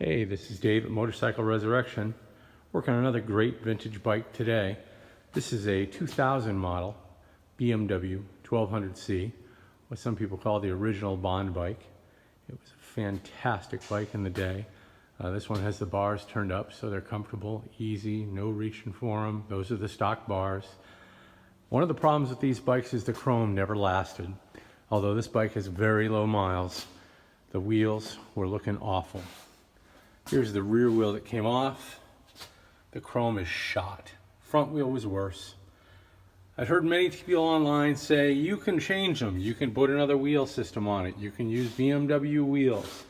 Hey, this is Dave at Motorcycle Resurrection, working on another great vintage bike today. This is a 2000 model BMW 1200C, what some people call the original Bond bike. It was a fantastic bike in the day. This one has the bars turned up so they're comfortable, easy, no reaching for them. Those are the stock bars. One of the problems with these bikes is the chrome never lasted. Although this bike has very low miles, the wheels were looking awful. Here's the rear wheel that came off. The chrome is shot. Front wheel was worse. I've heard many people online say you can change them. You can put another wheel system on it. You can use BMW wheels.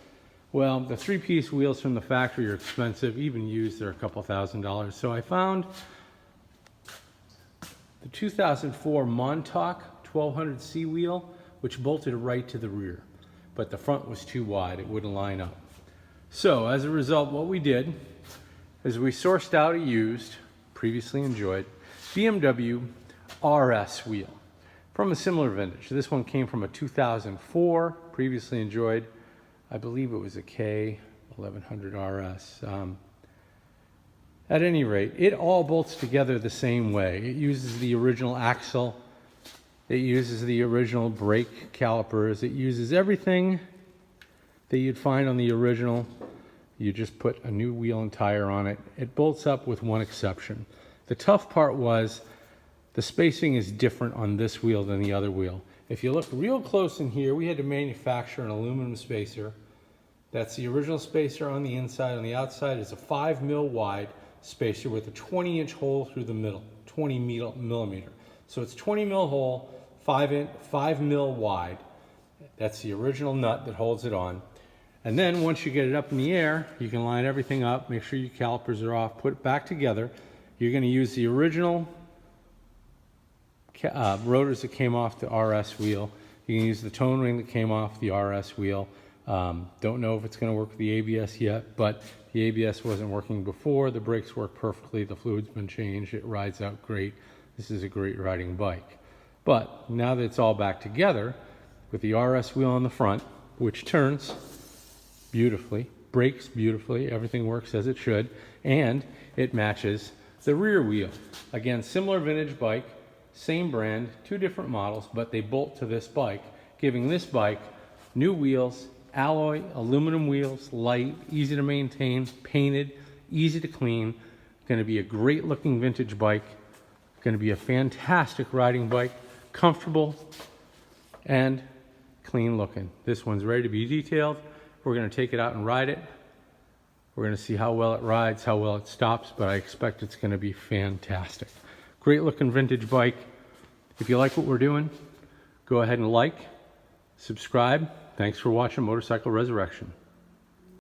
Well, the three-piece wheels from the factory are expensive. Even used, they're a couple $1,000s. So I found the 2004 Montauk 1200C wheel, which bolted right to the rear. But the front was too wide. It wouldn't line up. So as a result, what we did is we sourced out a used, previously enjoyed, BMW RS wheel from a similar vintage. This one came from a 2004, previously enjoyed. I believe it was a K1100 RS. At any rate, it all bolts together the same way. It uses the original axle. It uses the original brake calipers. It uses everything that you'd find on the original. You just put a new wheel and tire on it. It bolts up with one exception. The tough part was the spacing is different on this wheel than the other wheel. If you look real close in here, we had to manufacture an aluminum spacer. That's the original spacer on the inside. On the outside is a 5 mil wide spacer with a 20-inch hole through the middle, 20 millimeter. So it's 20 mil hole, 5 mil wide. That's the original nut that holds it on. And then once you get it up in the air, you can line everything up, make sure your calipers are off, put it back together. You're going to use the original rotors that came off the RS wheel. You can use the tone ring that came off the RS wheel. Don't know if it's going to work with the ABS yet, but the ABS wasn't working before. The brakes work perfectly. The fluid's been changed. It rides out great. This is a great riding bike. But now that it's all back together with the RS wheel on the front, which turns beautifully, brakes beautifully, everything works as it should, and it matches the rear wheel. Again, similar vintage bike, same brand, two different models, but they bolt to this bike, giving this bike new wheels, alloy, aluminum wheels, light, easy to maintain, painted, easy to clean. Going to be a great looking vintage bike, going to be a fantastic riding bike, comfortable and clean looking. This one's ready to be detailed. We're going to take it out and ride it. We're going to see how well it rides, how well it stops, but I expect it's going to be fantastic. Great looking vintage bike. If you like what we're doing, go ahead and like, subscribe. Thanks for watching Motorcycle Resurrection.